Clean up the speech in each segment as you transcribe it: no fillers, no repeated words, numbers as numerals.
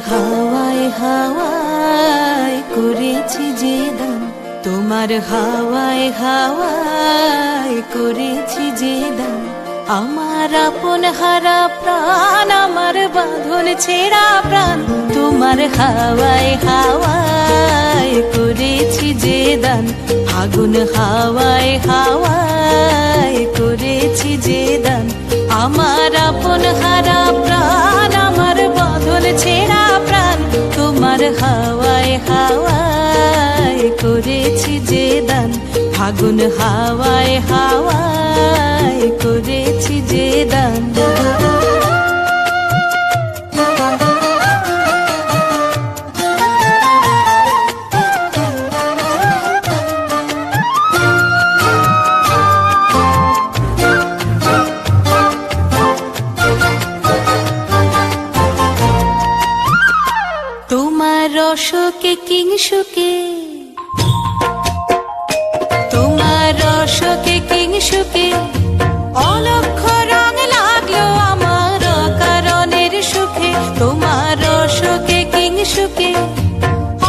হাওয়ায় হাওয়ায় করেছি যে দান, তোমার হাওয়ায় হাওয়ায় করেছি যে দান। আমার আপন হারা প্রাণ, আমার বাঁধন ছেঁড়া প্রাণ, তোমার হাওয়ায় হাওয়ায় করেছি যে দান। আগুন হাওয়ায় হাওয়ায় করেছি যে দান। আমার আপন হারা প্রাণ, আমার বাঁধন ছেঁড়া প্রাণ, তোমার হাওয়ায় হাওয়ায় করেছি যে দান। আগুন হাওয়ায় হাওয়ায় করেছি যে দান। তোমার রসকে কিংসুকে, তোমার রসকে কিংসুকে অলক্ষ রং লাগলো আমার কারণের সুখে। তোমার রসকে কিংসুকে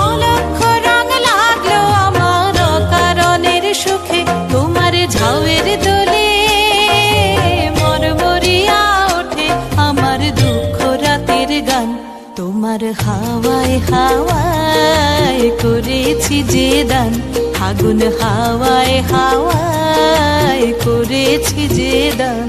অলক্ষ রং লাগলো আমার কারণের সুখে। তোমার ঝাউয়ের দোলে মরমরিয়া ওঠে আমার দুঃখ রাতের গান। তোমার হাওয়ায় হাওয়ায় করেছি যে দান। আগুন হাওয়ায় হাওয়ায় করেছি যে দান।